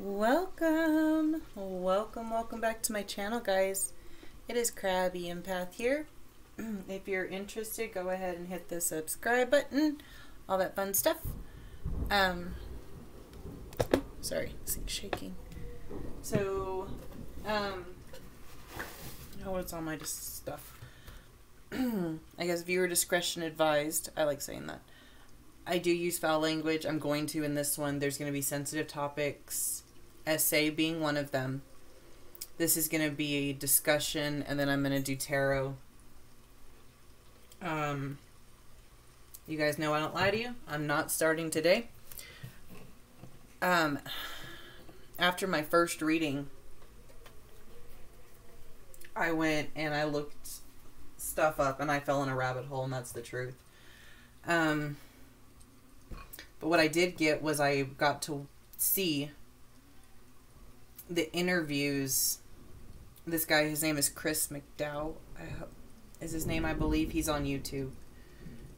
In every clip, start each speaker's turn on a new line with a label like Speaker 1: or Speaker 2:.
Speaker 1: Welcome back to my channel, guys. It is Crabby Empath here. If you're interested, go ahead and hit the subscribe button, all that fun stuff. Sorry, this thing's shaking. So, what's all my stuff? I guess viewer discretion advised. I like saying that. I do use foul language. I'm going to in this one. There's going to be sensitive topics, essay being one of them. This is going to be a discussion, and then I'm going to do tarot. You guys know I don't lie to you. I'm not starting today. After my first reading, I went and I looked stuff up, and I fell in a rabbit hole, and that's the truth. But what I did get was I got to see the interviews. This guy, his name is Chris McDowell, is his name, I believe. He's on YouTube.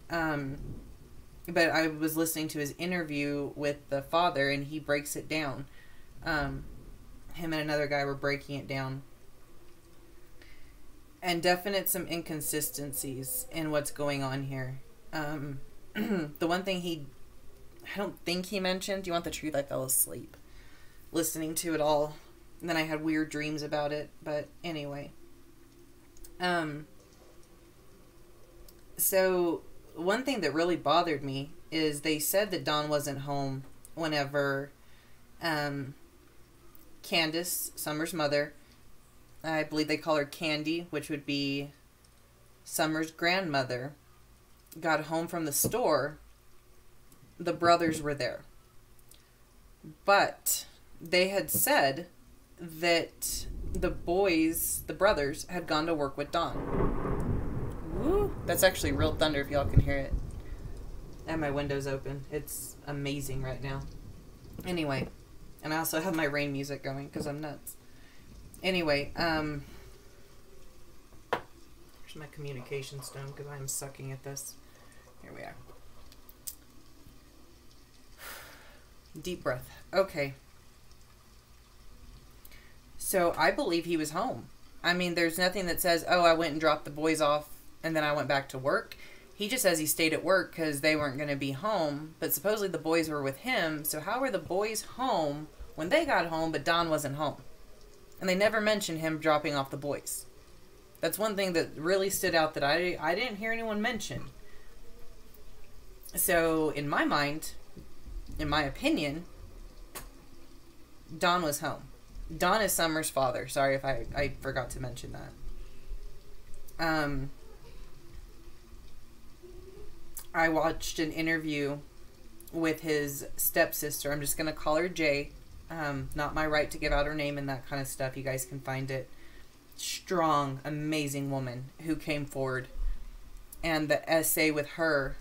Speaker 1: But I was listening to his interview with the father, and he breaks it down. Him and another guy were breaking it down. And definite some inconsistencies in what's going on here. The one thing I don't think he mentioned, do you want the truth? I fell asleep listening to it all. And then I had weird dreams about it. But anyway. So one thing that really bothered me is they said that Dawn wasn't home whenever Candace, Summer's mother, I believe they call her Candy, which would be Summer's grandmother, got home from the store. The brothers were there. But they had said that the brothers, had gone to work with Dawn. Woo! That's actually real thunder if y'all can hear it. And my window's open. It's amazing right now. Anyway, and I also have my rain music going because I'm nuts. Anyway, here's my communication stone because I'm sucking at this. Here we are. Deep breath. Okay. So I believe he was home. I mean, there's nothing that says, oh, I went and dropped the boys off and then I went back to work. He just says he stayed at work because they weren't going to be home. But supposedly the boys were with him. So how were the boys home when they got home but Dawn wasn't home? And they never mentioned him dropping off the boys. That's one thing that really stood out that I didn't hear anyone mention. So in my mind, in my opinion, Dawn was home. Dawn is Summer's father. Sorry if I forgot to mention that. I watched an interview with his stepsister. I'm just going to call her Jay. Not my right to give out her name and that kind of stuff. You guys can find it. Strong, amazing woman who came forward. And the essay with her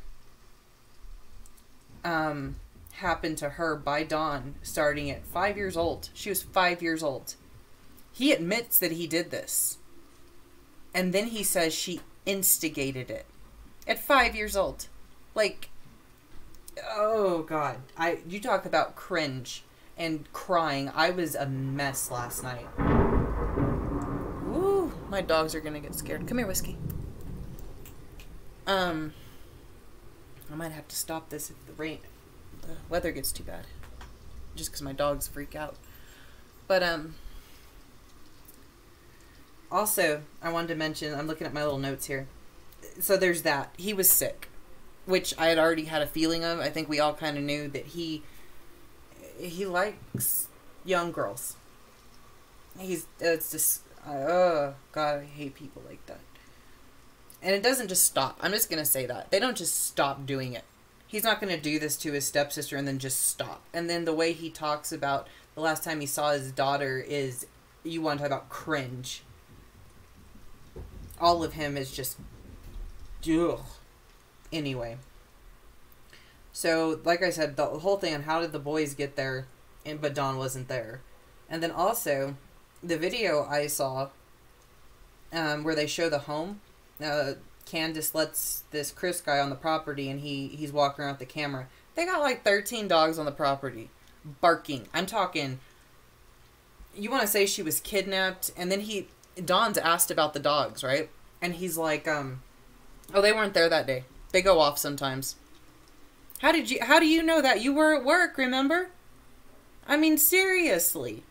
Speaker 1: happened to her by Dawn starting at 5 years old. She was 5 years old. He admits that he did this. And then he says she instigated it. At 5 years old. Like, oh God. You talk about cringe and crying. I was a mess last night. Woo, my dogs are gonna get scared. Come here, Whiskey. I might have to stop this if the weather gets too bad. Just because my dogs freak out. But, also, I wanted to mention, I'm looking at my little notes here. So there's that. He was sick, which I had already had a feeling of. I think we all kind of knew that he likes young girls. It's just, oh God, I hate people like that. And it doesn't just stop. I'm just going to say that. They don't just stop doing it. He's not going to do this to his stepsister and then just stop. And then the way he talks about the last time he saw his daughter is, you want to talk about cringe. All of him is just, ugh. Anyway. So, like I said, the whole thing on how did the boys get there, but Dawn wasn't there. And then also, the video I saw, where they show the home, Candace lets this Chris guy on the property, and he's walking around with the camera. They got like 13 dogs on the property, barking. I'm talking you want to say she was kidnapped, and then Don's asked about the dogs, right? And he's like, oh, they weren't there that day. They go off sometimes. How do you know that? You were at work, remember? I mean, seriously.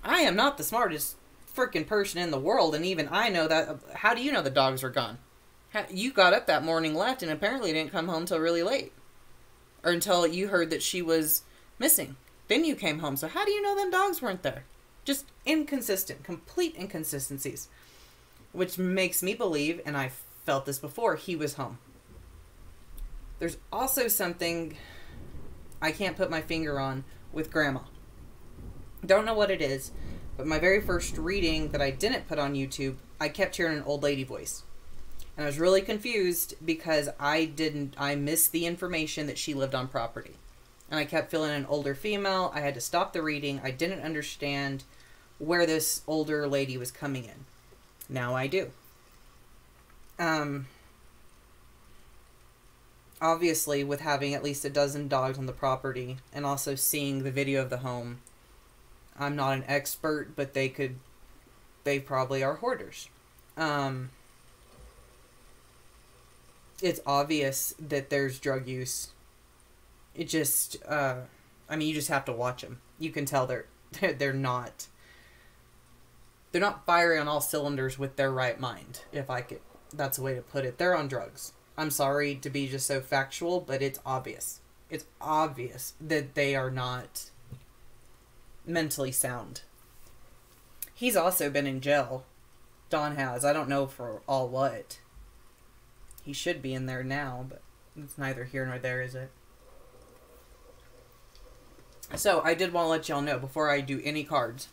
Speaker 1: I am not the smartest freaking person in the world, and even I know that. How do you know the dogs were gone? You got up that morning, left, and apparently didn't come home till really late. Or until you heard that she was missing. Then you came home. So how do you know them dogs weren't there? Just inconsistent. Complete inconsistencies. Which makes me believe, and I felt this before, he was home. There's also something I can't put my finger on with Grandma. Don't know what it is, but my very first reading that I didn't put on YouTube, I kept hearing an old lady voice. And I was really confused because I missed the information that she lived on property. And I kept feeling an older female. I had to stop the reading. I didn't understand where this older lady was coming in. Now I do. Obviously, with having at least a dozen dogs on the property and also seeing the video of the home, I'm not an expert, but they probably are hoarders. It's obvious that there's drug use. It just, I mean, you just have to watch them. You can tell they're not firing on all cylinders with their right mind, that's a way to put it. They're on drugs. I'm sorry to be just so factual, but it's obvious. It's obvious that they are not mentally sound. He's also been in jail. Don has. I don't know for all what. He should be in there now, but it's neither here nor there, is it? So, I did want to let y'all know before I do any cards.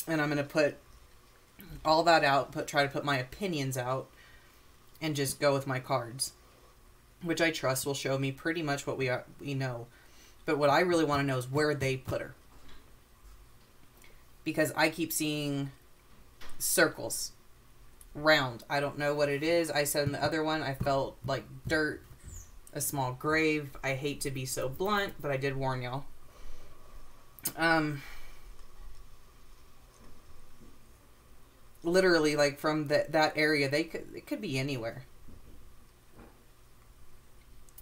Speaker 1: And I'm going to put all that out, try to put my opinions out, and just go with my cards. Which I trust will show me pretty much what we know. But what I really want to know is where they put her. Because I keep seeing circles. Round. I don't know what it is. I said in the other one, I felt like dirt. A small grave. I hate to be so blunt, but I did warn y'all. Literally, like, from that area, it could be anywhere.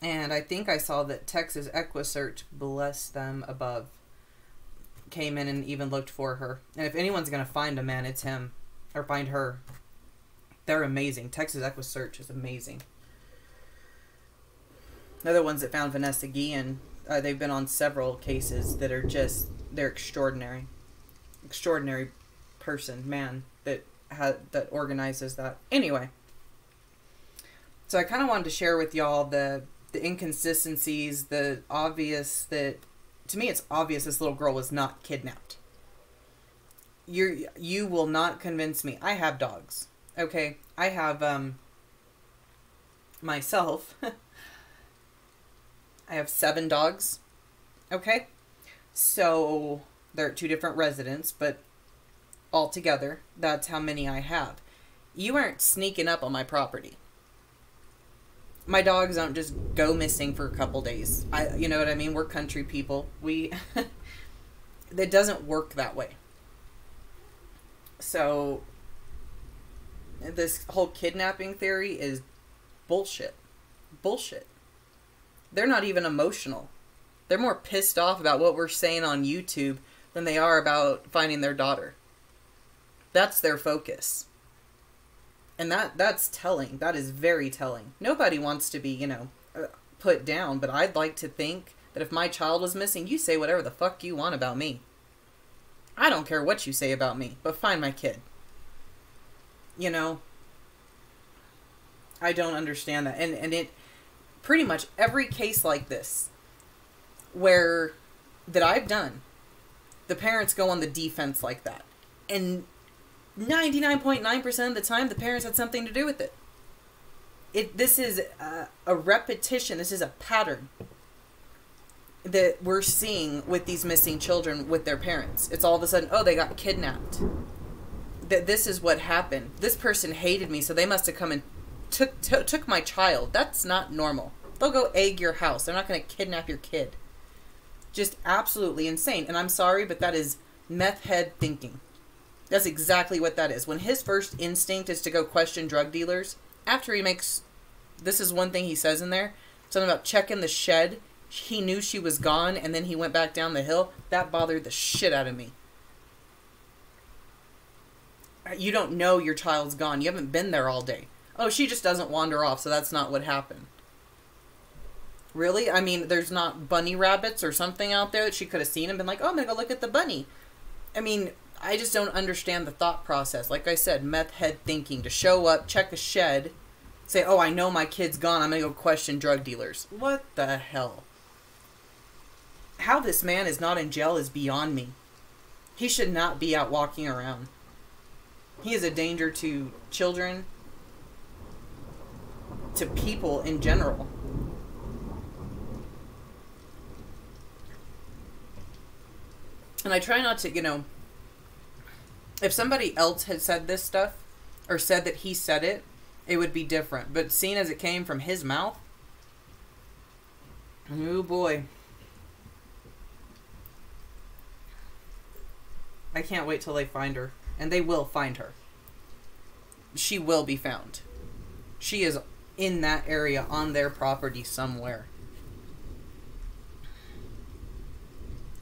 Speaker 1: And I think I saw that Texas EquuSearch, bless them above, came in and even looked for her. And if anyone's going to find a man, it's him. Or find her. They're amazing. Texas EquuSearch is amazing. They're the ones that found Vanessa Guillen. They've been on several cases that are just, they're extraordinary. Extraordinary person, man, that organizes that. Anyway. So I kind of wanted to share with y'all the inconsistencies, the obvious that, to me it's obvious this little girl was not kidnapped. You will not convince me. I have dogs. Okay? I have, myself. I have 7 dogs. Okay? So, they're at 2 different residents, but altogether, that's how many I have. You aren't sneaking up on my property. My dogs don't just go missing for a couple days. You know what I mean? We're country people. It doesn't work that way. So, this whole kidnapping theory is bullshit. Bullshit. They're not even emotional. They're more pissed off about what we're saying on YouTube than they are about finding their daughter. That's their focus. And that's telling. That is very telling. Nobody wants to be, put down, but I'd like to think that if my child was missing, you say whatever the fuck you want about me. I don't care what you say about me, but find my kid. I don't understand that. And it, pretty much every case like this, that I've done, the parents go on the defense like that. And 99.9% of the time, the parents had something to do with it. This is a repetition. This is a pattern that we're seeing with these missing children with their parents. It's all of a sudden, oh, they got kidnapped. That this is what happened. This person hated me, so they must have come and took my child. That's not normal. They'll go egg your house. They're not going to kidnap your kid. Just absolutely insane. And I'm sorry, but that is meth head thinking. That's exactly what that is. When his first instinct is to go question drug dealers, after he makes, this is one thing he says in there, something about checking the shed. He knew she was gone, and then he went back down the hill. That bothered the shit out of me. You don't know your child's gone. You haven't been there all day. Oh, she just doesn't wander off, so that's not what happened. Really? I mean, there's not bunny rabbits or something out there that she could have seen and been like, oh, I'm going to go look at the bunny. I mean, I just don't understand the thought process. Like I said, meth head thinking. To show up, check a shed, say, oh, I know my kid's gone. I'm going to go question drug dealers. What the hell? How this man is not in jail is beyond me. He should not be out walking around. He is a danger to children, to people in general. And I try not to, you know, if somebody else had said this stuff, or said that he said it, it would be different. But seeing as it came from his mouth, oh boy. I can't wait till they find her. And they will find her. She will be found. She is in that area on their property somewhere.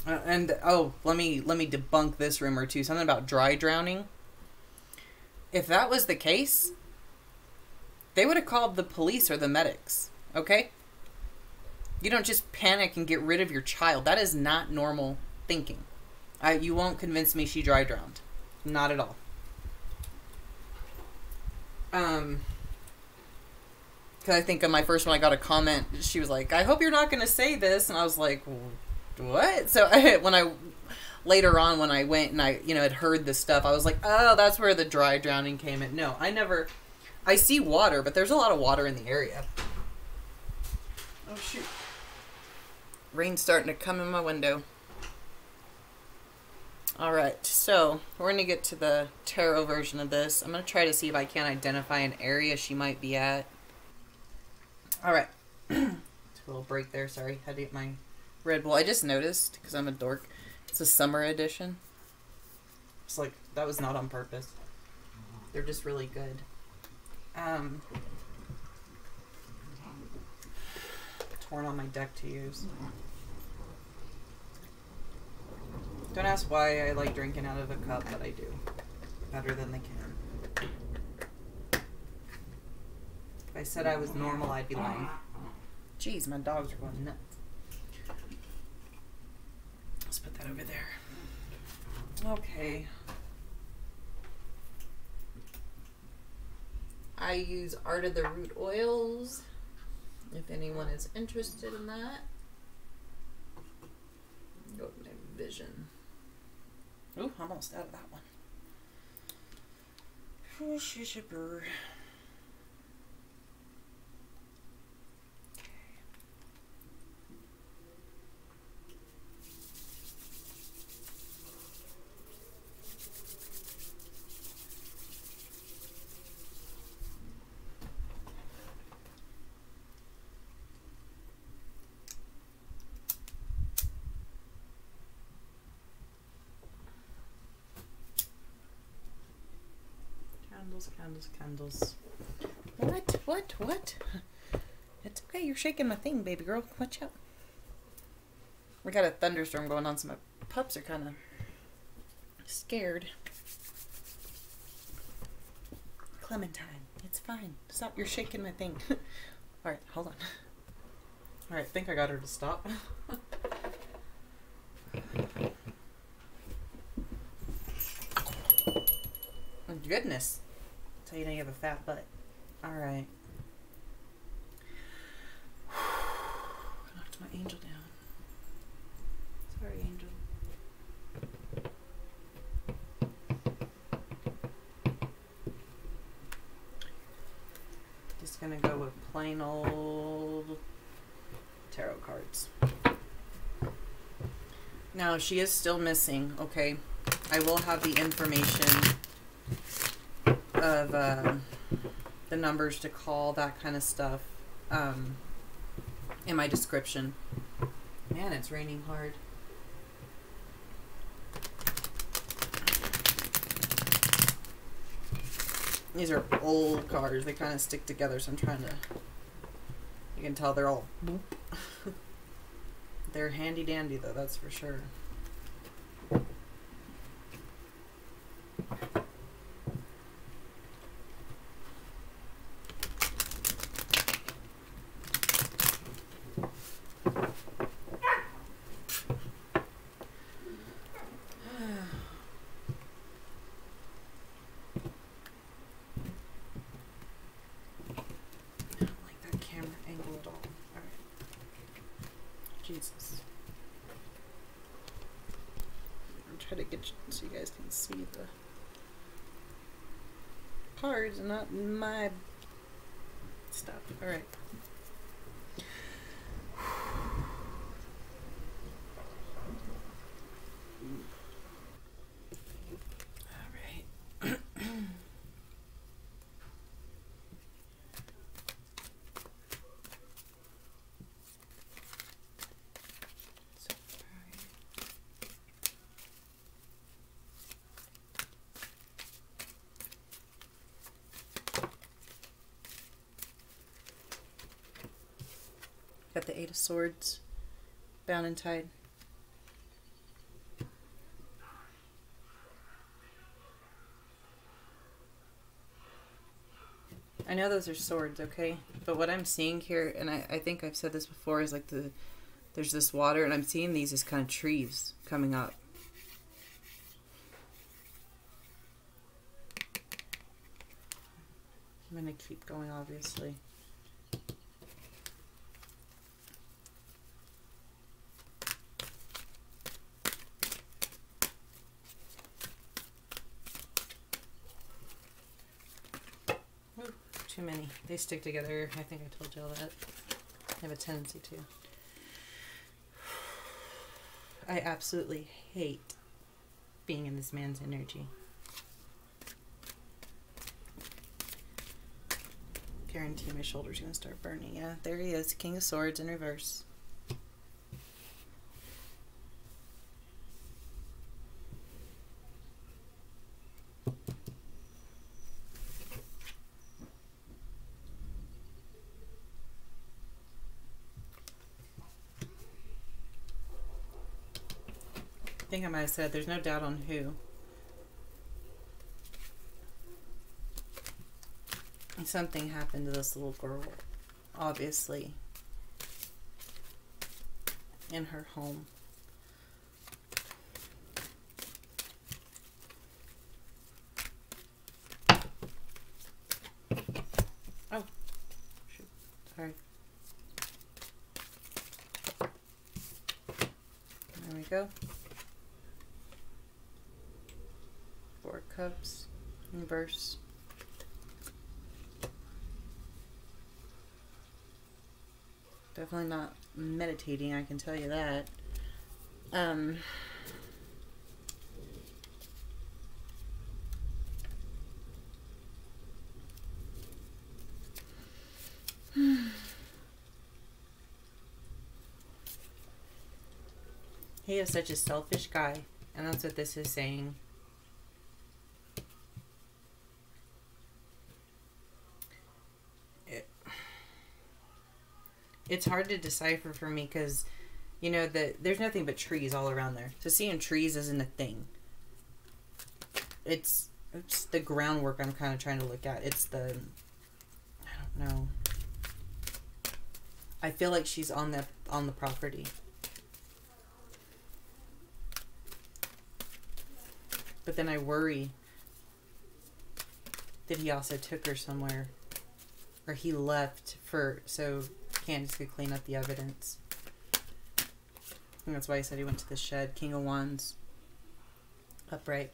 Speaker 1: And oh, let me debunk this rumor too. Something about dry drowning. If that was the case, they would have called the police or the medics. Okay? You don't just panic and get rid of your child. That is not normal thinking. You won't convince me she dry drowned. Not at all. Because I think on my first one I got a comment. She was like, I hope you're not going to say this. And I was like, what? So later on when I went and I, you know, had heard this stuff, I was like, oh, that's where the dry drowning came in. No, I see water, but there's a lot of water in the area. Oh, shoot. Rain's starting to come in my window. Alright, so we're going to get to the tarot version of this. I'm going to try to see if I can identify an area she might be at. Alright. Took a little break there, sorry. Had to get my Red Bull. I just noticed, because I'm a dork, it's a summer edition. It's like, that was not on purpose. They're just really good. Torn on my deck to use. Don't ask why I like drinking out of a cup, but I do. Better than they can. If I said I was normal, I'd be lying. Jeez, my dogs are going nuts. Let's put that over there. Okay. I use Art of the Root oils, if anyone is interested in that. Go with my vision. Ooh, almost out of that one. Candles, candles. What? It's okay, you're shaking my thing, baby girl. Watch out. We got a thunderstorm going on, so my pups are kind of scared. Clementine, it's fine. Stop, you're shaking my thing. Alright, hold on. Alright, I think I got her to stop. Oh, goodness. So you know you have a fat butt. Alright. Knocked my angel down. Sorry, angel. Just gonna go with plain old tarot cards. Now, she is still missing, okay? I will have the information of the numbers to call, that kind of stuff, in my description. Man, it's raining hard. These are old cars. They kind of stick together, so I'm trying to... You can tell they're all... boop. They're handy dandy, though, that's for sure. Jesus. I'm trying to get so you guys can see the cards and not my stuff. Alright. Alright. Got the Eight of Swords, bound and tied. I know those are swords, okay? But what I'm seeing here, and I think I've said this before, is like there's this water, and I'm seeing these as kind of trees coming up. I'm going to keep going, obviously. Too many. They stick together. I think I told you all that. They have a tendency to. I absolutely hate being in this man's energy. Guarantee my shoulder's gonna start burning. Yeah, there he is. King of Swords in reverse. I think I might have said there's no doubt on who. And something happened to this little girl, obviously, in her home. Oh, shoot, sorry. There we go. Four Cups, reverse. Definitely not meditating, I can tell you that. He is such a selfish guy, and that's what this is saying. It's hard to decipher for me because, you know, there's nothing but trees all around there. So seeing trees isn't a thing. It's the groundwork I'm kind of trying to look at. It's the, I don't know. I feel like she's on the property. But then I worry that he also took her somewhere, or he left so Candace could clean up the evidence. And that's why he said he went to the shed. King of Wands, upright.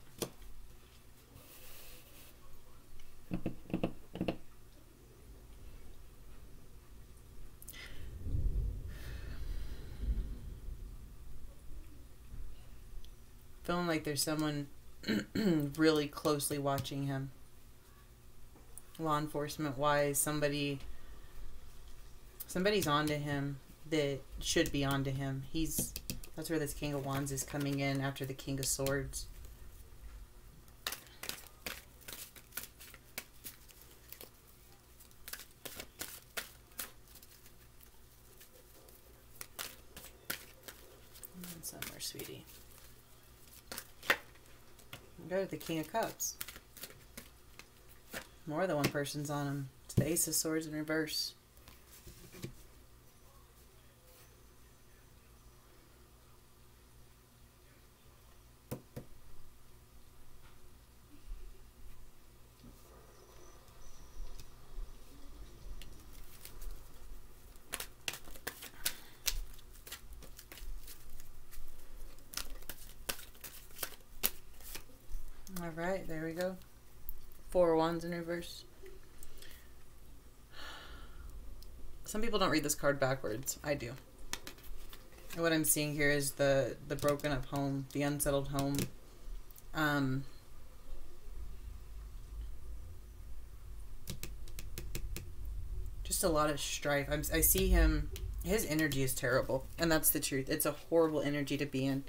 Speaker 1: Feeling like there's someone really closely watching him. Law enforcement wise, somebody's onto him, that should be onto him. That's where this King of Wands is coming in after the King of Swords. And somewhere, sweetie. Go to the King of Cups. More than one person's on him. It's the Ace of Swords in reverse. Alright, there we go. 4 of Wands in reverse. Some people don't read this card backwards. I do. And what I'm seeing here is the broken up home, the unsettled home. Just a lot of strife. I see him, his energy is terrible. And that's the truth. It's a horrible energy to be in.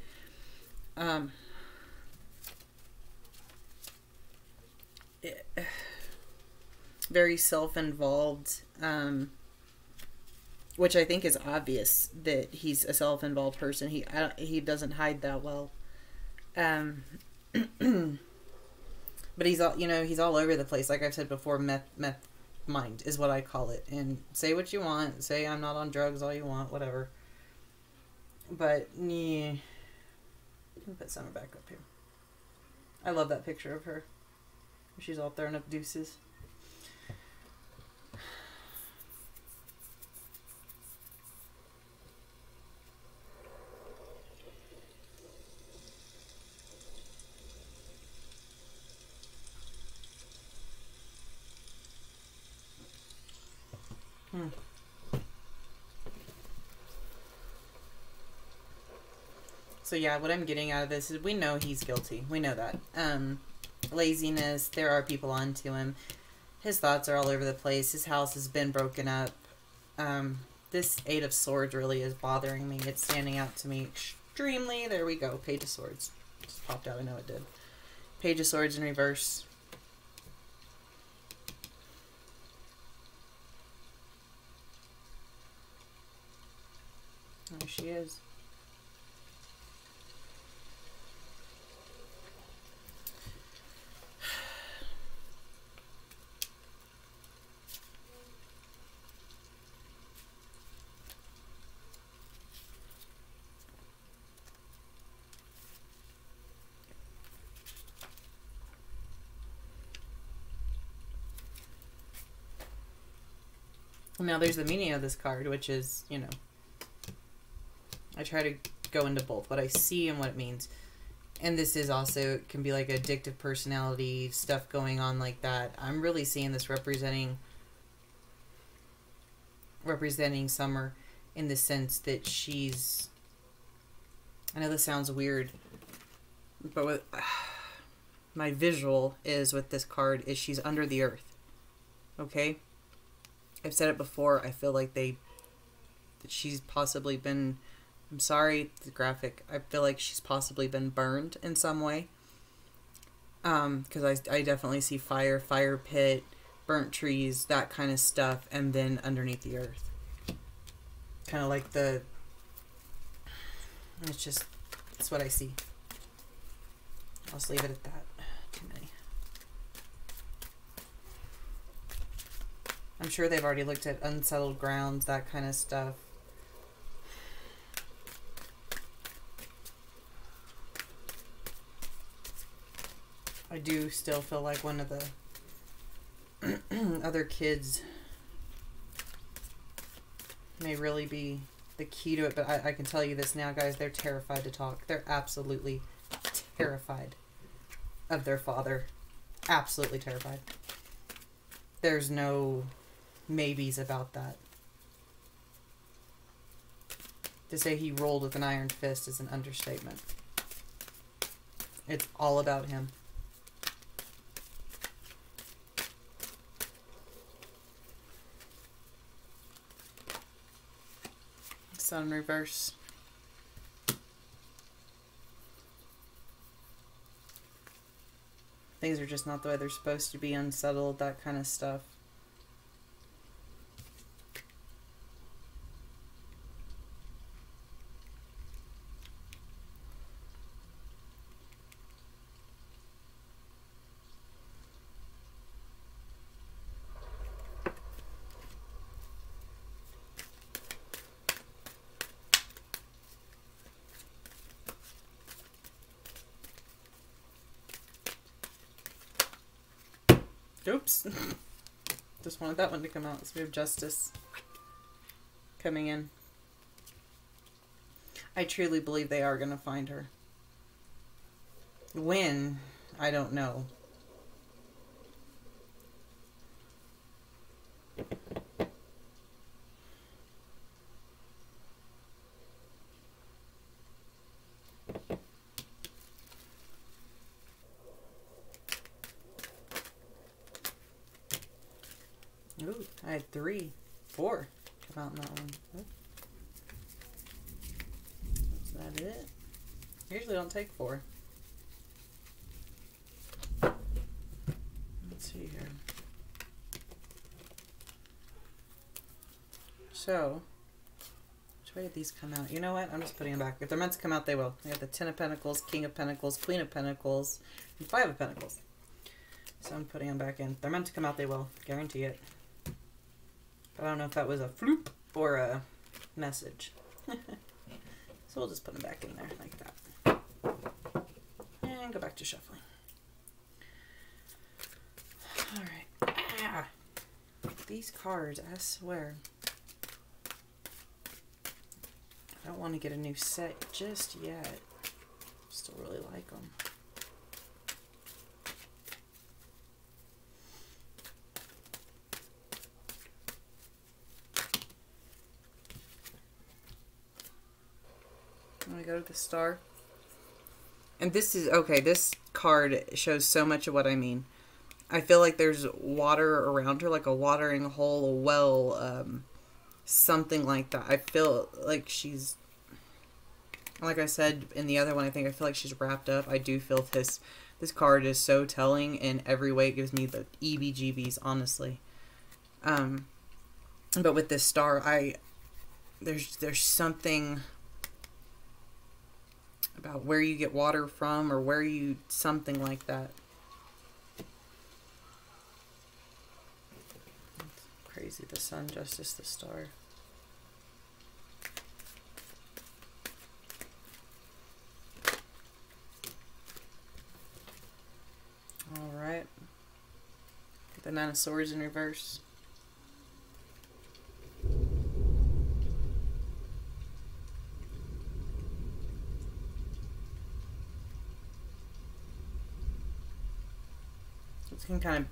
Speaker 1: Very self-involved, which I think is obvious that he's a self-involved person. He doesn't hide that well, but he's all, he's all over the place. Like I've said before, meth mind is what I call it. And say what you want, say I'm not on drugs all you want, whatever. But yeah, let me put Summer back up here. I love that picture of her. She's all throwing up deuces. So yeah, what I'm getting out of this is we know he's guilty. We know that. Laziness, there are people onto him. His thoughts are all over the place. His house has been broken up. This 8 of Swords really is bothering me. It's standing out to me extremely. There we go. Page of Swords. Just popped out. I know it did. Page of Swords in reverse. There she is. Now there's the meaning of this card, which is, I try to go into both, what I see and what it means. And this is also, it can be like addictive personality, stuff going on like that. I'm really seeing this representing Summer in the sense that she's, I know this sounds weird, but what my visual is with this card is she's under the earth. Okay? I've said it before. I feel like that she's possibly been, I'm sorry, the graphic. I feel like she's possibly been burned in some way. Because I definitely see fire pit, burnt trees, that kind of stuff, and then underneath the earth. Kind of like it's what I see. I'll just leave it at that. Too many. I'm sure they've already looked at unsettled grounds, that kind of stuff. I do still feel like one of the other kids may really be the key to it, but I can tell you this now, guys, they're terrified to talk. They're absolutely terrified of their father. Absolutely terrified. There's no maybes about that. To say he rolled with an iron fist is an understatement. It's all about him. Sun reverse. Things are just not the way they're supposed to be, unsettled, that kind of stuff. Oops. Just wanted that one to come out. So we have Justice coming in. I truly believe they are going to find her. When? I don't know. Ooh, I had 3, 4 come out in that one. Ooh. Is that it? Usually don't take 4. Let's see here. So, which way did these come out? You know what? I'm just putting them back. If they're meant to come out, they will. We have the 10 of Pentacles, King of Pentacles, Queen of Pentacles, and 5 of Pentacles. So I'm putting them back in. If they're meant to come out, they will. Guarantee it. But I don't know if that was a floop or a message. So we'll just put them back in there like that. And go back to shuffling. Alright. Ah! These cards, I swear. I don't want to get a new set just yet. Still really like them. I'm going to go to the Star. And this is, okay, this card shows so much of what I mean. I feel like there's water around her, like a watering hole, a well, something like that. I feel like she's, like I said in the other one, I feel like she's wrapped up. I do feel this card is so telling in every way. It gives me the EBGBs, honestly. But with this Star, there's something about where you get water from, or where you, something like that. It's crazy. The Sun, Justice, the Star. Alright. The Nine of Swords in reverse.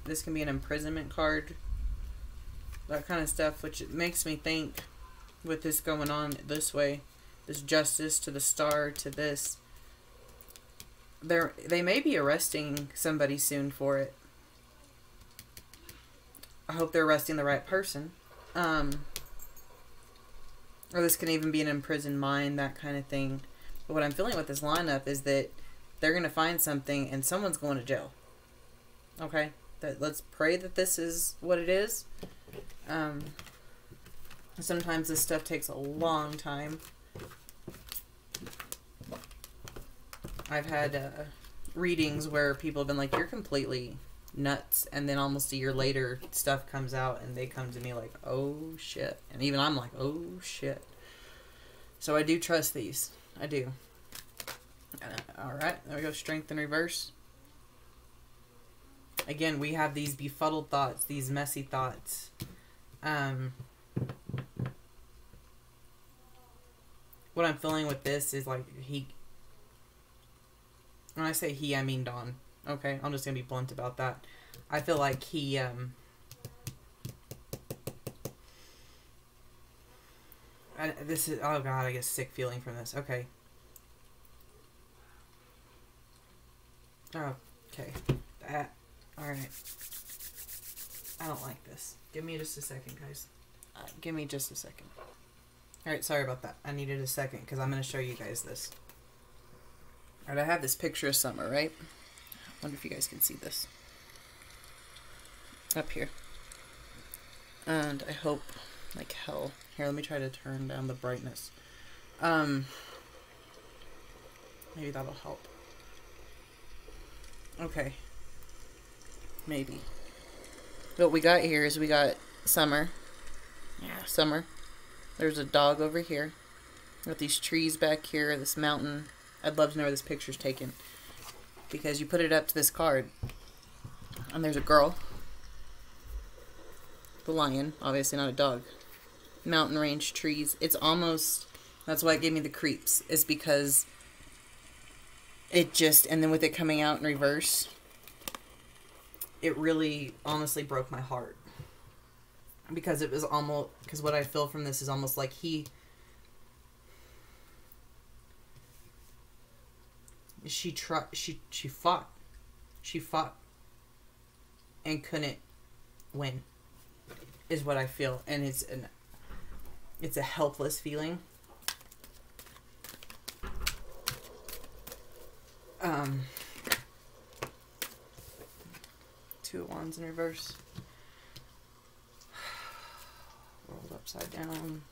Speaker 1: This can be an imprisonment card, that kind of stuff, which makes me think, with this going on this way, this Justice to the Star to this, they may be arresting somebody soon for it. I hope they're arresting the right person. Or this can even be an imprisoned mind, that kind of thing. But what I'm feeling with this lineup is that they're going to find something and someone's going to jail. Okay? Let's pray that this is what it is. Sometimes this stuff takes a long time. I've had readings where people have been like, you're completely nuts, and then almost a year later stuff comes out and they come to me like, oh shit. And even I'm like, oh shit. So I do trust these. I do. Alright, there we go. Strength in reverse. Again, we have these befuddled thoughts, these messy thoughts. What I'm feeling with this is like when I say he, I mean Don. Okay, I'm just going to be blunt about that. I feel like he, this is, oh god, I get a sick feeling from this. Okay. Okay. Alright. I don't like this. Give me just a second, guys. Give me just a second. Alright, sorry about that. I needed a second because I'm going to show you guys this. Alright, I have this picture of Summer, right? I wonder if you guys can see this. Up here. And I hope like hell. Here, let me try to turn down the brightness. Maybe that'll help. Okay. Maybe. What we got here is we got Summer. Yeah, Summer. There's a dog over here. Got these trees back here, this mountain. I'd love to know where this picture's taken. Because you put it up to this card. And there's a girl. The lion. Obviously not a dog. Mountain range, trees. It's almost... That's why it gave me the creeps. Is because... It just... And then with it coming out in reverse... It really, honestly broke my heart. Because it was almost... Because what I feel from this is almost like he... She fought. She fought. And couldn't win. Is what I feel. And it's a helpless feeling. Two of Wands in reverse. Rolled upside down.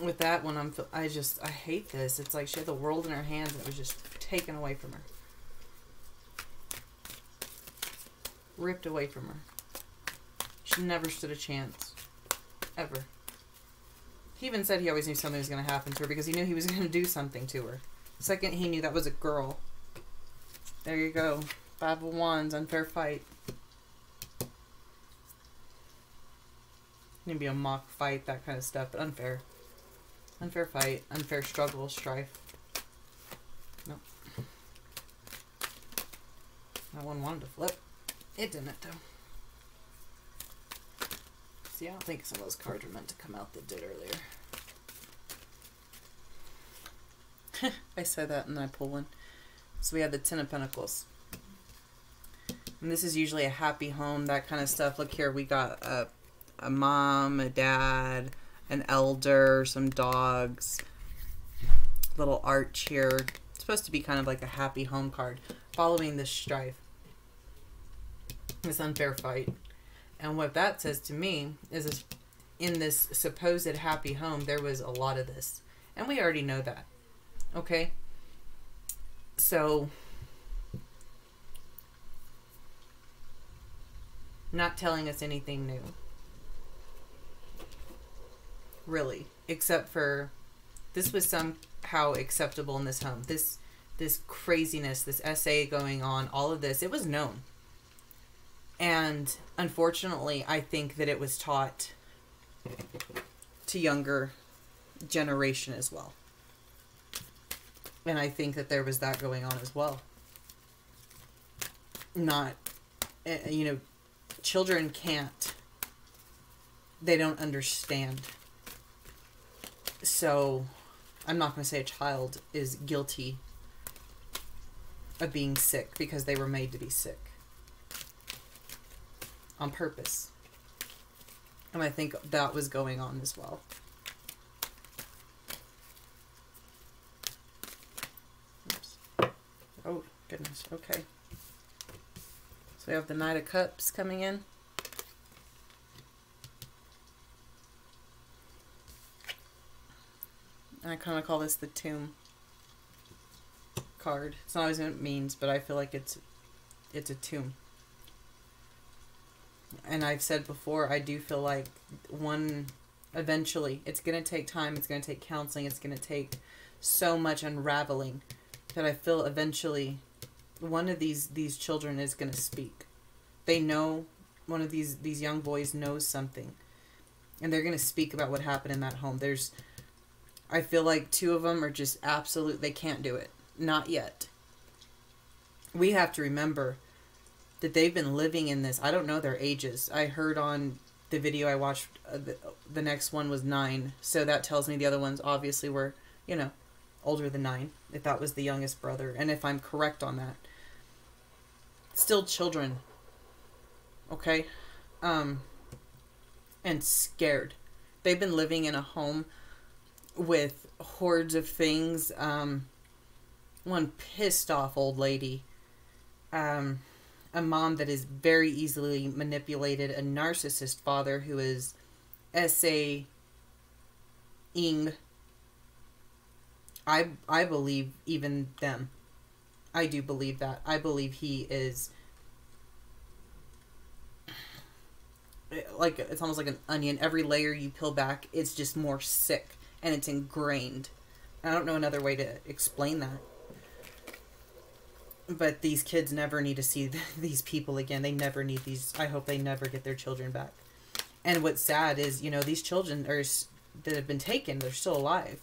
Speaker 1: With that one, I hate this. It's like she had the world in her hands and it was just taken away from her. Ripped away from her. She never stood a chance. Ever. He even said he always knew something was going to happen to her because he knew he was going to do something to her. The second he knew that was a girl. There you go. Five of Wands, unfair fight. Maybe a mock fight, that kind of stuff, but unfair. Unfair fight, unfair struggle, strife. Nope. That one wanted to flip. It didn't, though. See, I don't think some of those cards were meant to come out that did earlier. I said that and then I pull one. So we have the Ten of Pentacles. And this is usually a happy home, that kind of stuff. Look here, we got a mom, a dad, an elder, some dogs, little arch here. It's supposed to be kind of like a happy home card. Following this strife. This unfair fight. And what that says to me is in this supposed happy home, there was a lot of this. And we already know that. Okay? So, not telling us anything new. Really. Except for, this was somehow acceptable in this home. This craziness, this essay going on, all of this, it was known. And unfortunately, I think that it was taught to younger generation as well. And I think that there was that going on as well. Not, you know, children can't, they don't understand. So, I'm not going to say a child is guilty of being sick because they were made to be sick. On purpose. And I think that was going on as well. Oops. Oh, goodness. Okay. So we have the Knight of Cups coming in. And I kind of call this the Tomb card. It's not always what it means, but I feel like it's a tomb. And I've said before, I do feel like eventually, it's going to take time, it's going to take counseling, it's going to take so much unraveling that I feel eventually one of these children is going to speak. They know, one of these young boys knows something. And they're going to speak about what happened in that home. I feel like two of them are just absolute, they can't do it. Not yet. We have to remember that they've been living in this. I don't know their ages. I heard on the video I watched, the next one was 9. So that tells me the other ones obviously were, you know, older than 9. If that was the youngest brother. And if I'm correct on that. Still children okay? And scared. They've been living in a home with hordes of things. One pissed off old lady. A mom that is very easily manipulated. A narcissist father who is S.A. ing. I believe even them. I do believe that. I believe he is like, it's almost like an onion. Every layer you peel back, it's just more sick and it's ingrained. I don't know another way to explain that. But these kids never need to see these people again. They never need these. I hope they never get their children back. And what's sad is, you know, these children that have been taken, they're still alive.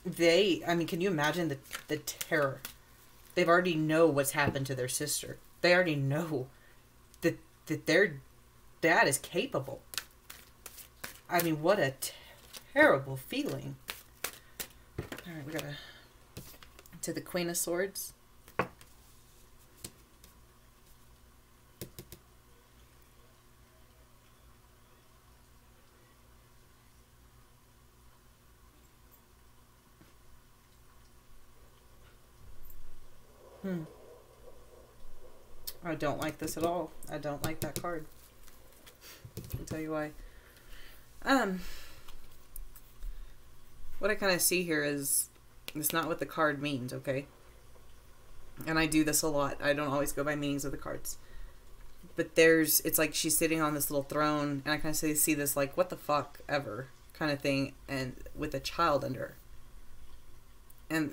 Speaker 1: I mean, can you imagine the terror? They've already know what's happened to their sister. They already know that their dad is capable. I mean, what a terrible feeling. Alright, we gotta... to the Queen of Swords. I don't like this at all. I don't like that card. I'll tell you why. What I kind of see here is, it's not what the card means, okay? And I do this a lot. I don't always go by meanings of the cards. But it's like she's sitting on this little throne, and I kind of see this like, what the fuck ever kind of thing, and with a child under her. And,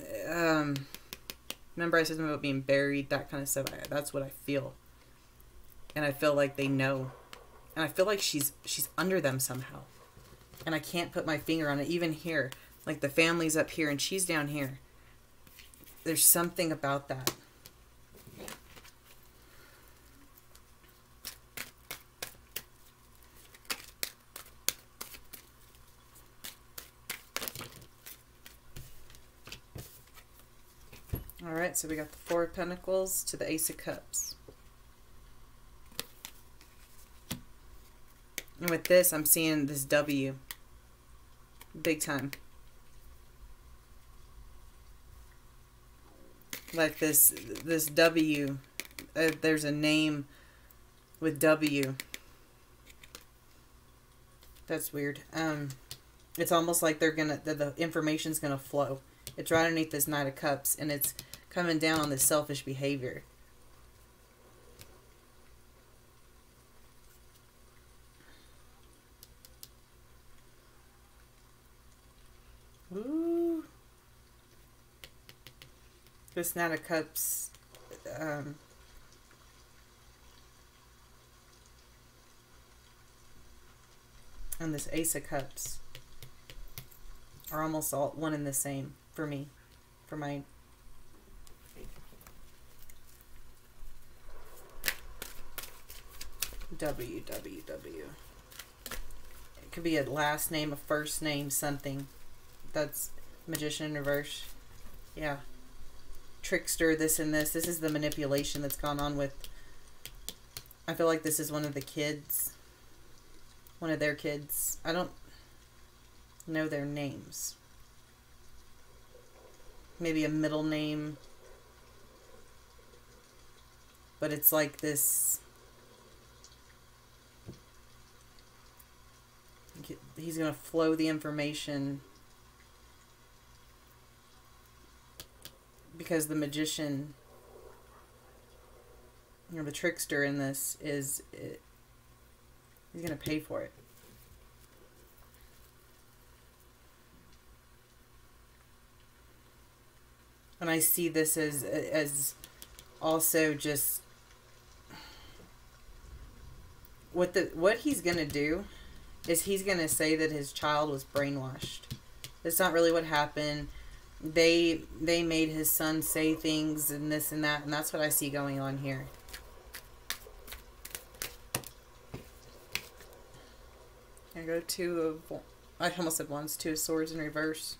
Speaker 1: remember I said something about being buried, that kind of stuff. That's what I feel. And I feel like they know. And I feel like she's under them somehow. And I can't put my finger on it. Even here. Like the family's up here and she's down here. There's something about that. Alright, so we got the Four of Pentacles to the Ace of Cups. And with this, I'm seeing this W. Big time. Like this W. There's a name with W. That's weird. It's almost like the information's gonna flow. It's right underneath this Knight of Cups, and it's coming down on this selfish behavior. Ooh. This Knight of Cups, and this Ace of Cups are almost all one and the same for me, for my W. It could be a last name, a first name, something. That's Magician in reverse. Yeah. Trickster, this and this. This is the manipulation that's gone on with... I feel like this is one of the kids. One of their kids. I don't know their names. Maybe a middle name. But it's like this... He's going to flow the information because the magician, you know, the trickster in this he's going to pay for it. And I see this as also just what he's going to do is he's going to say that his child was brainwashed. That's not really what happened. They made his son say things and this and that, and that's what I see going on here. I go I almost said Wands, Two of Swords in reverse.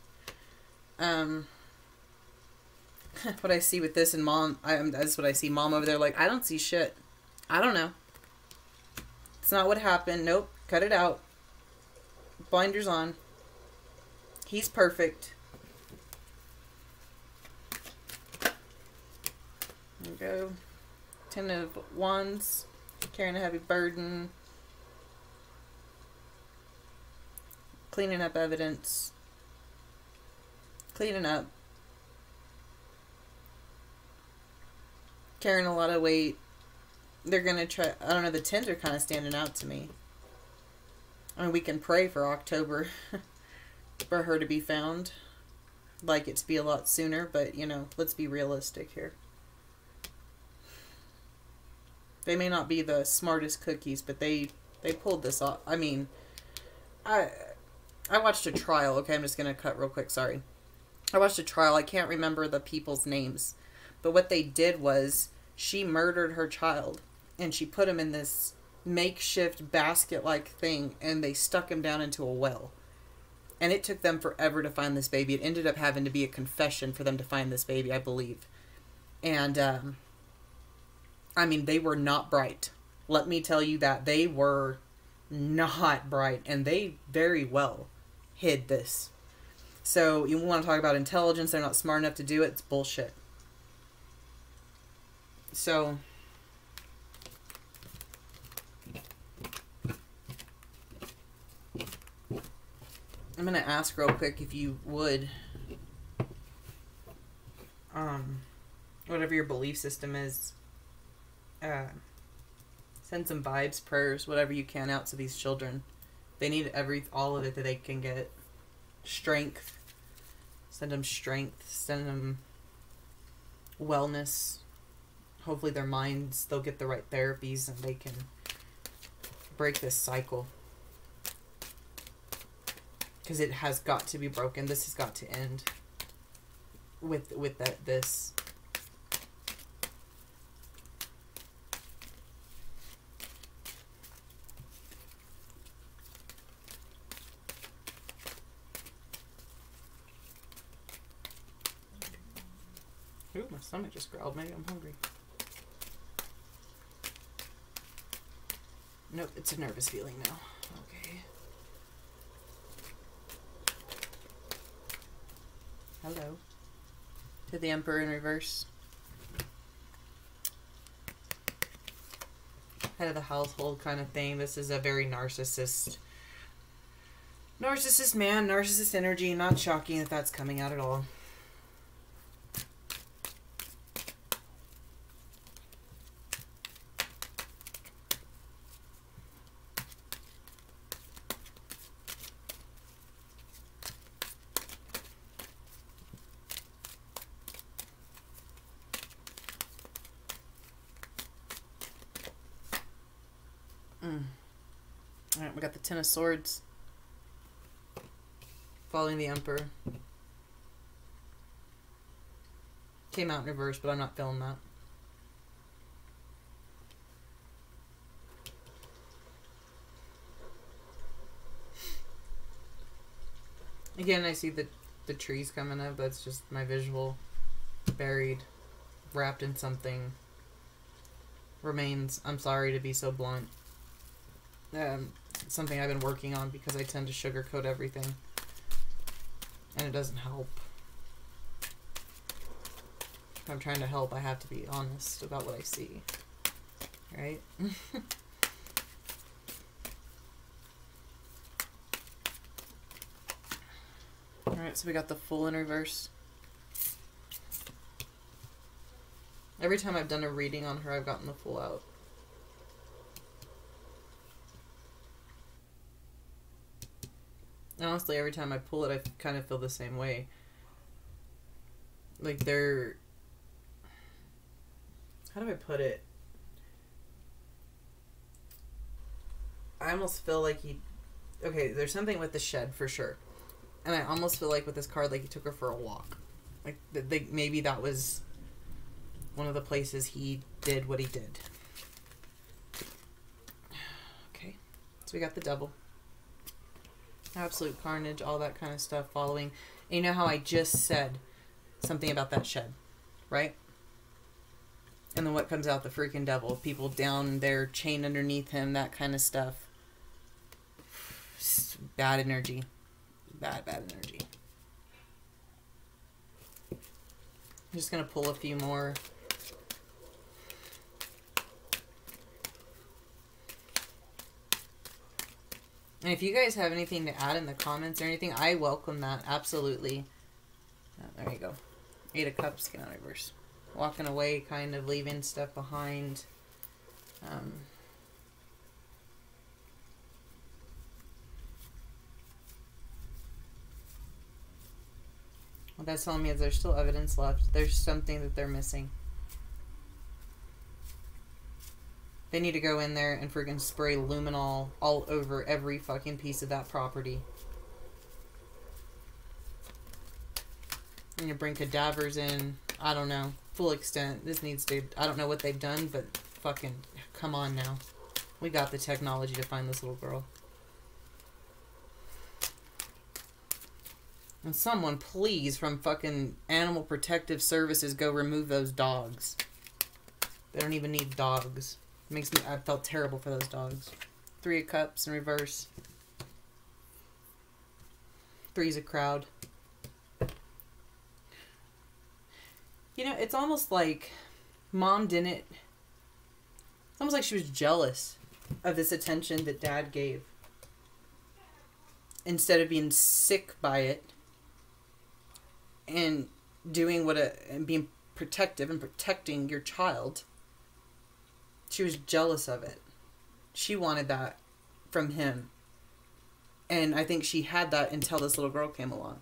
Speaker 1: What I see with this and Mom, that's what I see. Mom over there like, I don't see shit. I don't know. It's not what happened. Nope. Cut it out. Blinders on. He's perfect. There we go. 10 of Wands. Carrying a heavy burden. Cleaning up evidence. Cleaning up. Carrying a lot of weight. They're going to try... I don't know, the 10s are kind of standing out to me. I mean, we can pray for October for her to be found. Like it to be a lot sooner, but, you know, let's be realistic here. They may not be the smartest cookies, but they pulled this off. I mean, I watched a trial. Okay, I'm just going to cut real quick. Sorry. I watched a trial. I can't remember the people's names. But what they did was she murdered her child. And she put him in this makeshift basket-like thing. And they stuck him down into a well. And it took them forever to find this baby. It ended up having to be a confession for them to find this baby, I believe. And, I mean, they were not bright. Let me tell you that. They were not bright. And they very well hid this. So, you want to talk about intelligence, they're not smart enough to do it, it's bullshit. So, I'm going to ask real quick if you would, whatever your belief system is, send some vibes, prayers, whatever you can out to these children. They need all of it that they can get. Strength. Send them strength. Send them wellness. Hopefully their minds, they'll get the right therapies and they can break this cycle. Because it has got to be broken. This has got to end with this. Ooh, my stomach just growled. Maybe I'm hungry. Nope, it's a nervous feeling now. Okay. Hello. To the Emperor in reverse. Head of the household kind of thing. This is a very narcissist man, narcissist energy. Not shocking that that's coming out at all. Alright, we got the Ten of Swords. Following the Emperor. Came out in reverse, but I'm not feeling that. Again, I see the trees coming up. That's just my visual. Buried. Wrapped in something. Remains. I'm sorry to be so blunt. Something I've been working on because I tend to sugarcoat everything. And it doesn't help. If I'm trying to help, I have to be honest about what I see. Right? Alright, so we got the Fool in reverse. Every time I've done a reading on her, I've gotten the Fool out. Honestly, every time I pull it, I kind of feel the same way. Like, they're... How do I put it? I almost feel like he... Okay, there's something with the shed, for sure. And I almost feel like with this card, like he took her for a walk. Like, maybe that was one of the places he did what he did. Okay, so we got the Devil. Absolute carnage, all that kind of stuff following. And you know how I just said something about that shed, right? And then what comes out? The freaking devil. People down there, chained underneath him, that kind of stuff. Bad energy. Bad energy. I'm just going to pull a few more. And if you guys have anything to add in the comments or anything, I welcome that. Absolutely. Oh, there you go. 8 of Cups, get out of reverse. Walking away, kind of leaving stuff behind. What that's telling me is there's still evidence left. There's something that they're missing. They need to go in there and freaking spray luminol all over every fucking piece of that property. And you bring cadavers in. I don't know. Full extent. This needs to... I don't know what they've done, but fucking... Come on now. We got the technology to find this little girl. And someone, please, from fucking Animal Protective Services, go remove those dogs. They don't even need dogs. It makes me... I felt terrible for those dogs. 3 of Cups in reverse. 3's a crowd. You know, it's almost like Mom didn't... It's almost like she was jealous of this attention that Dad gave. Instead of being sick by it and doing and being protective and protecting your child, she was jealous of it. She wanted that from him. And I think she had that until this little girl came along.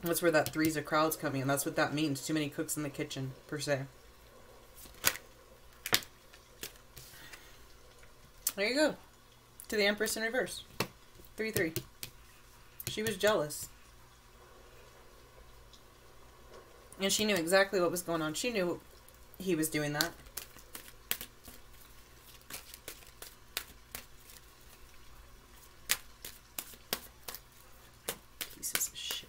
Speaker 1: That's where that 3's of crowds coming in. That's what that means. Too many cooks in the kitchen, per se. There you go. To the Empress in reverse. 3-3. She was jealous. And she knew exactly what was going on. She knew he was doing that. Pieces of shit.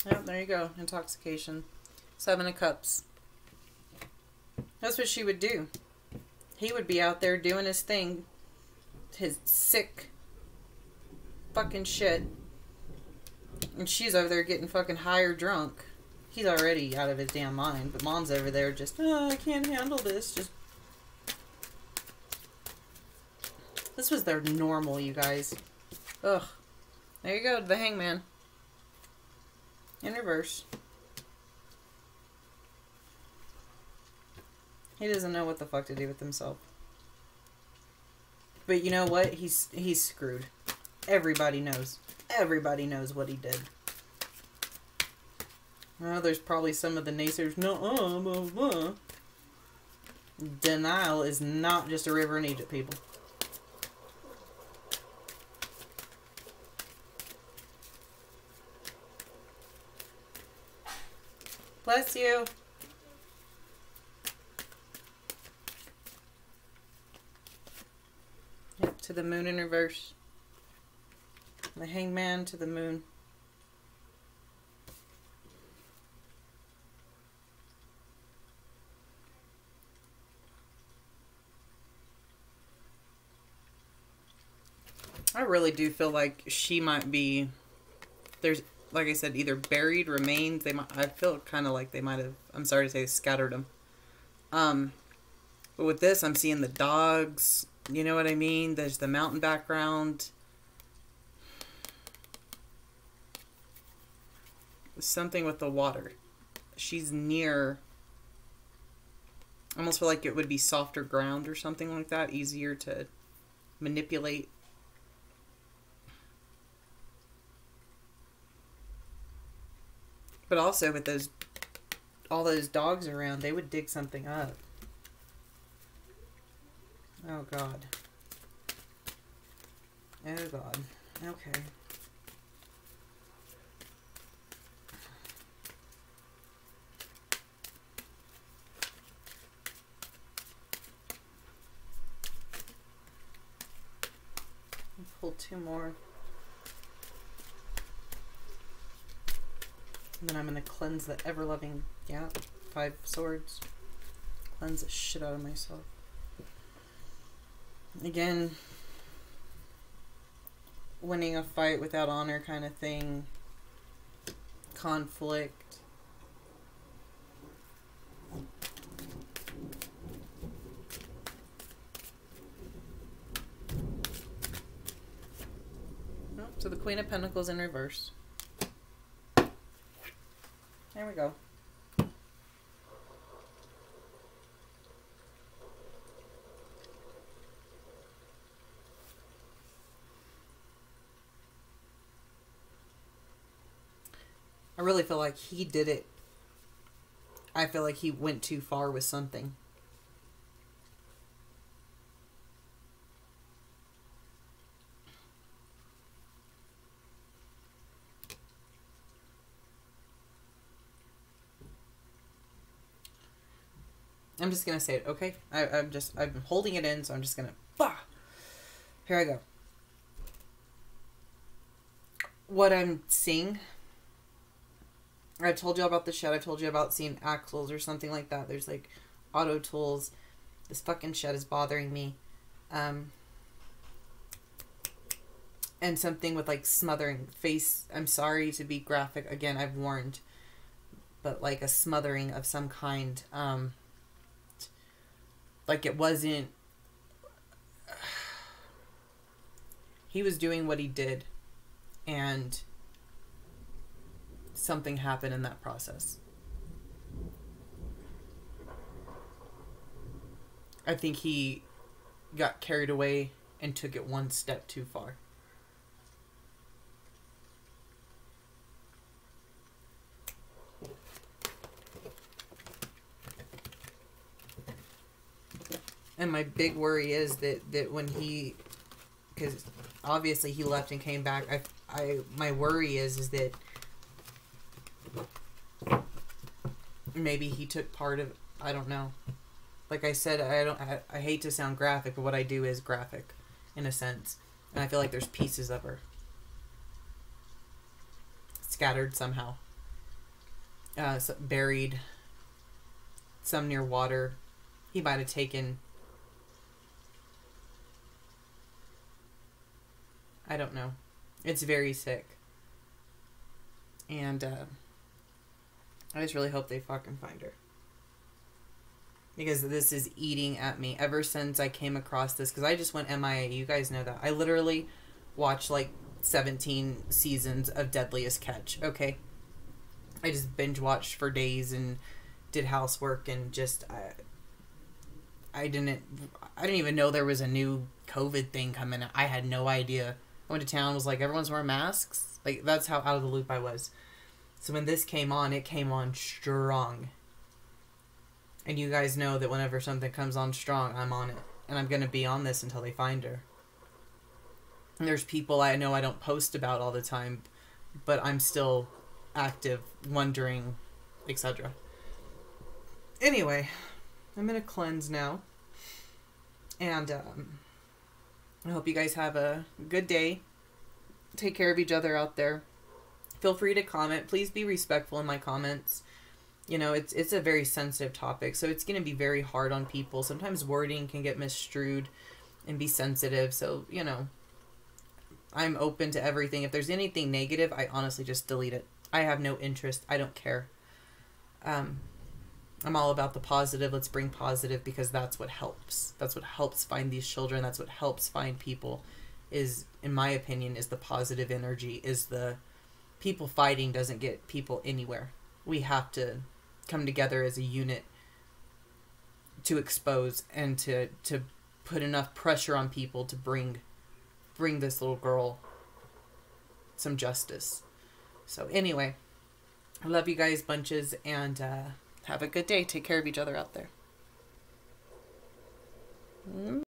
Speaker 1: Yep, there you go. Intoxication. 7 of Cups. That's what she would do. He would be out there doing his thing. His sick fucking shit. And she's over there getting fucking high or drunk. He's already out of his damn mind. But Mom's over there just, oh, I can't handle this. Just... This was their normal, you guys. Ugh. There you go, the Hangman. In reverse. He doesn't know what the fuck to do with himself. But you know what? He's screwed. Everybody knows. Everybody knows what he did. Well, there's probably some of the naysayers. No, Denial is not just a river in Egypt, people. Bless you. Yep, to the Moon in reverse. The Hangman to the Moon. I really do feel like she might be... There's, like I said, either buried remains. They might... I feel kind of like they might have... I'm sorry to say, scattered them. But with this, I'm seeing the dogs... You know what I mean? There's the mountain background. Something with the water. She's near... I almost feel like it would be softer ground or something like that. Easier to manipulate. But also with those... all those dogs around, they would dig something up. Oh, God. Oh, God. Okay. pull 2 more. And then I'm going to cleanse the ever-loving, 5 swords. Cleanse the shit out of myself. Again, winning a fight without honor kind of thing. Conflict. Oh, so the Queen of Pentacles in reverse. There we go. I really feel like he did it. I feel like he went too far with something. I'm just going to say it, okay? I'm holding it in, so I'm just going to... Here I go. What I'm seeing... I told you about the shed. I told you about seeing axles or something like that. There's like auto tools. This fucking shed is bothering me. And something with like smothering face. I'm sorry to be graphic. Again, I've warned. But like a smothering of some kind. Like it wasn't... He was doing what he did. And... something happened in that process. I think he got carried away and took it one step too far. And my big worry is that when he, because obviously he left and came back, my worry is that maybe he took part of, I don't know. Like I said, I hate to sound graphic, but what I do is graphic in a sense. And I feel like there's pieces of her scattered somehow. Buried. Some near water. He might have taken, I don't know. It's very sick. And I just really hope they fucking find her. Because this is eating at me ever since I came across this. Because I just went MIA. You guys know that. I literally watched like 17 seasons of Deadliest Catch. Okay? I just binge watched for days and did housework and just... I didn't even know there was a new COVID thing coming. I had no idea. I went to town, was like, everyone's wearing masks. Like, that's how out of the loop I was. So when this came on, it came on strong. And you guys know that whenever something comes on strong, I'm on it. And I'm going to be on this until they find her. And there's people I know I don't post about all the time, but I'm still active, wondering, etc. Anyway, I'm going to cleanse now. And I hope you guys have a good day. Take care of each other out there. Feel free to comment. Please be respectful in my comments. You know, it's a very sensitive topic, so it's going to be very hard on people. Sometimes wording can get misconstrued and be sensitive, so, you know, I'm open to everything. If there's anything negative, I honestly just delete it. I have no interest. I don't care. I'm all about the positive. Let's bring positive because that's what helps. That's what helps find these children. That's what helps find people is, in my opinion, is the positive energy, is the people fighting doesn't get people anywhere. We have to come together as a unit to expose and to put enough pressure on people to bring this little girl some justice. So anyway, I love you guys bunches and have a good day. Take care of each other out there.